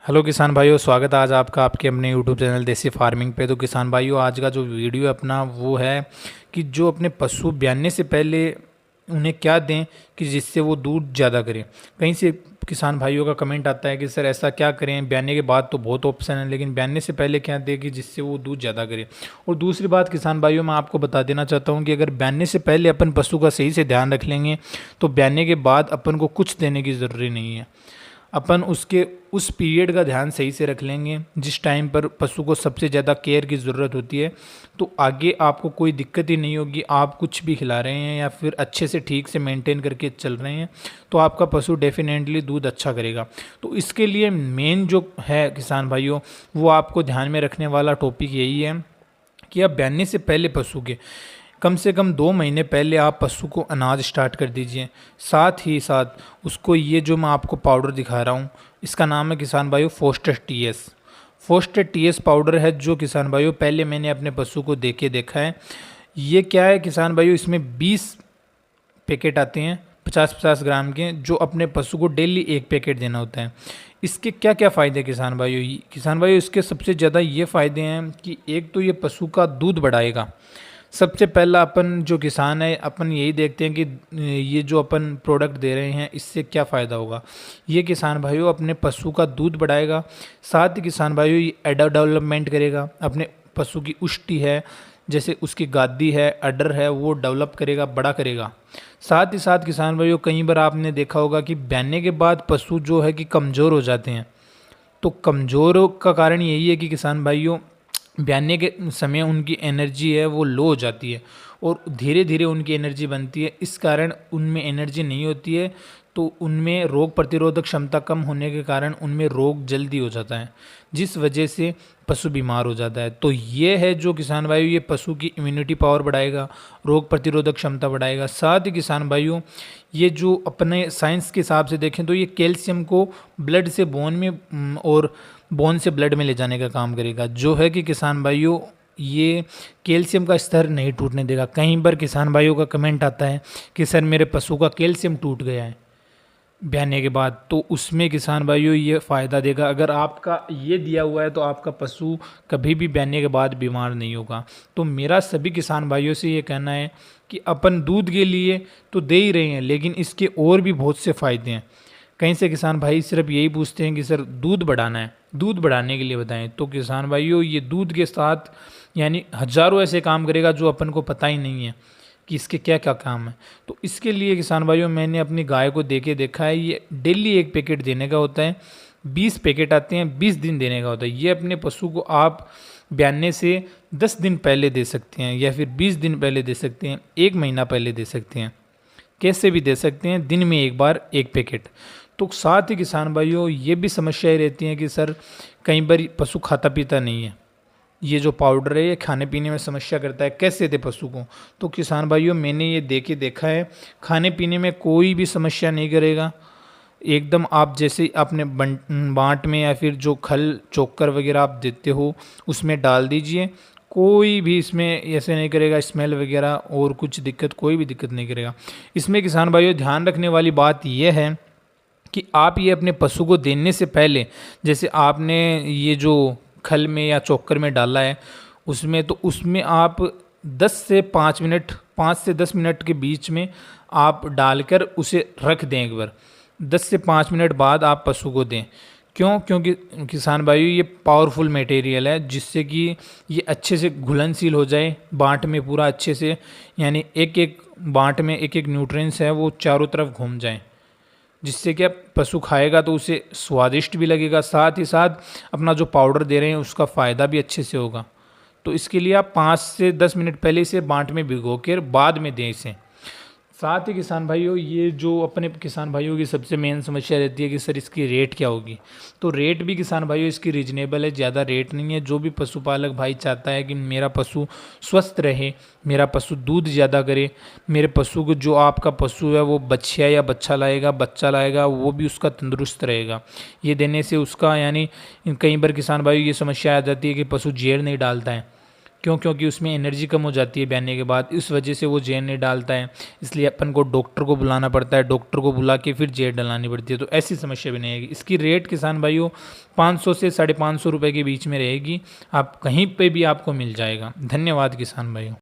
Hello किसान भाइयों, स्वागत है आज आपका आपके अपने यूट्यूब चैनल देसी फार्मिंग पे। तो किसान भाइयों, आज का जो वीडियो है अपना वो है कि जो अपने पशु ब्याने से पहले उन्हें क्या दें कि जिससे वो दूध ज़्यादा करें। कहीं से किसान भाइयों का कमेंट आता है कि सर ऐसा क्या करें, ब्याने के बाद तो बहुत ऑप्शन है लेकिन ब्याने से पहले क्या दें कि जिससे वो दूध ज़्यादा करे। और दूसरी बात किसान भाइयों, मैं आपको बता देना चाहता हूँ कि अगर ब्याने से पहले अपन पशु का सही से ध्यान रख लेंगे तो ब्याने के बाद अपन को कुछ देने की ज़रूरी नहीं है। अपन उसके उस पीरियड का ध्यान सही से रख लेंगे जिस टाइम पर पशु को सबसे ज़्यादा केयर की ज़रूरत होती है, तो आगे आपको कोई दिक्कत ही नहीं होगी। आप कुछ भी खिला रहे हैं या फिर अच्छे से ठीक से मेंटेन करके चल रहे हैं तो आपका पशु डेफिनेटली दूध अच्छा करेगा। तो इसके लिए मेन जो है किसान भाइयों, वो आपको ध्यान में रखने वाला टॉपिक यही है कि आप ब्याने से पहले पशु के कम से कम 2 महीने पहले आप पशु को अनाज स्टार्ट कर दीजिए। साथ ही साथ उसको ये जो मैं आपको पाउडर दिखा रहा हूँ, इसका नाम है किसान भाइयों Foster TS. Foster TS powder है जो किसान भाइयों पहले मैंने अपने पशु को देके देखा है। ये क्या है किसान भाइयों, इसमें 20 पैकेट आते हैं 50-50 ग्राम के, जो अपने पशु को डेली एक पैकेट देना होता है। इसके क्या क्या फ़ायदे किसान भाइयों? किसान भाइयों, इसके सबसे ज़्यादा ये फ़ायदे हैं कि एक तो ये पशु का दूध बढ़ाएगा। सबसे पहला अपन जो किसान है अपन यही देखते हैं कि ये जो अपन प्रोडक्ट दे रहे हैं इससे क्या फ़ायदा होगा। ये किसान भाइयों अपने पशु का दूध बढ़ाएगा। साथ ही किसान भाइयों ये एडर डेवलपमेंट करेगा। अपने पशु की उष्टि है, जैसे उसकी गादी है, अडर है, वो डेवलप करेगा, बड़ा करेगा। साथ ही साथ किसान भाइयों कई बार आपने देखा होगा कि ब्याने के बाद पशु जो है कि कमज़ोर हो जाते हैं। तो कमज़ोर का कारण यही है कि किसान भाइयों ब्याने के समय उनकी एनर्जी है वो लो हो जाती है और धीरे धीरे उनकी एनर्जी बनती है। इस कारण उनमें एनर्जी नहीं होती है, तो उनमें रोग प्रतिरोधक क्षमता कम होने के कारण उनमें रोग जल्दी हो जाता है, जिस वजह से पशु बीमार हो जाता है। तो ये है जो किसान भाइयों, ये पशु की इम्यूनिटी पावर बढ़ाएगा, रोग प्रतिरोधक क्षमता बढ़ाएगा। साथ ही किसान भाइयों ये जो अपने साइंस के हिसाब से देखें तो ये कैल्शियम को ब्लड से बोन में और बोन से ब्लड में ले जाने का काम करेगा, जो है कि किसान भाइयों ये कैल्शियम का स्तर नहीं टूटने देगा। कहीं पर किसान भाइयों का कमेंट आता है कि सर मेरे पशु का कैल्शियम टूट गया है ब्याने के बाद, तो उसमें किसान भाइयों ये फ़ायदा देगा। अगर आपका ये दिया हुआ है तो आपका पशु कभी भी ब्याने के बाद बीमार नहीं होगा। तो मेरा सभी किसान भाइयों से ये कहना है कि अपन दूध के लिए तो दे ही रहे हैं लेकिन इसके और भी बहुत से फ़ायदे हैं। कहीं से किसान भाई सिर्फ यही पूछते हैं कि सर दूध बढ़ाना है, दूध बढ़ाने के लिए बताएं। तो किसान भाइयों ये दूध के साथ यानी हज़ारों ऐसे काम करेगा जो अपन को पता ही नहीं है कि इसके क्या क्या काम है। तो इसके लिए किसान भाइयों मैंने अपनी गाय को दे के देखा है, ये डेली एक पैकेट देने का होता है। 20 पैकेट आते हैं, 20 दिन देने का होता है। ये अपने पशु को आप ब्याने से 10 दिन पहले दे सकते हैं या फिर 20 दिन पहले दे सकते हैं, 1 महीना पहले दे सकते हैं, कैसे भी दे सकते हैं। दिन में एक बार एक पैकेट। तो साथ ही किसान भाइयों ये भी समस्याएं रहती हैं कि सर कई बार पशु खाता पीता नहीं है, ये जो पाउडर है ये खाने पीने में समस्या करता है, कैसे दे पशु को? तो किसान भाइयों मैंने ये दे के देखा है, खाने पीने में कोई भी समस्या नहीं करेगा। एकदम आप जैसे आपने बांट में या फिर जो खल चोकर वगैरह आप देते हो उसमें डाल दीजिए, कोई भी इसमें ऐसे नहीं करेगा, स्मेल वगैरह और कुछ दिक्कत, कोई भी दिक्कत नहीं करेगा। इसमें किसान भाइयों ध्यान रखने वाली बात यह है कि आप ये अपने पशु को देने से पहले, जैसे आपने ये जो खल में या चोकर में डाला है उसमें, तो उसमें आप 10 से 5 मिनट, 5 से 10 मिनट के बीच में आप डालकर उसे रख दें एक बार। 10 से 5 मिनट बाद आप पशु को दें। क्यों? क्योंकि किसान भाइयों ये पावरफुल मटेरियल है जिससे कि ये अच्छे से घुलनशील हो जाए बांट में पूरा अच्छे से, यानी एक एक बांट में एक एक न्यूट्रिएंट्स है वो चारों तरफ घूम जाएं, जिससे कि पशु खाएगा तो उसे स्वादिष्ट भी लगेगा, साथ ही साथ अपना जो पाउडर दे रहे हैं उसका फ़ायदा भी अच्छे से होगा। तो इसके लिए आप 5 से 10 मिनट पहले इसे बांट में भिगो कर बाद में दें इसे। साथ ही किसान भाइयों ये जो अपने किसान भाइयों की सबसे मेन समस्या रहती है कि सर इसकी रेट क्या होगी। तो रेट भी किसान भाइयों इसकी रीजनेबल है, ज़्यादा रेट नहीं है। जो भी पशुपालक भाई चाहता है कि मेरा पशु स्वस्थ रहे, मेरा पशु दूध ज़्यादा करे, मेरे पशु को, जो आपका पशु है वो बच्चा या बच्चा लाएगा वो भी उसका तंदुरुस्त रहेगा, ये देने से उसका, यानी कई बार किसान भाइयों ये समस्या आ जाती है कि पशु जेर नहीं डालता है। क्योंकि उसमें एनर्जी कम हो जाती है ब्याने के बाद, इस वजह से वो जेड नहीं डालता है। इसलिए अपन को डॉक्टर को बुलाना पड़ता है, डॉक्टर को बुला के फिर जेड डलानी पड़ती है। तो ऐसी समस्या भी नहीं आएगी। इसकी रेट किसान भाइयों 500 से 550 रुपये के बीच में रहेगी। आप कहीं पे भी आपको मिल जाएगा। धन्यवाद किसान भाइयों।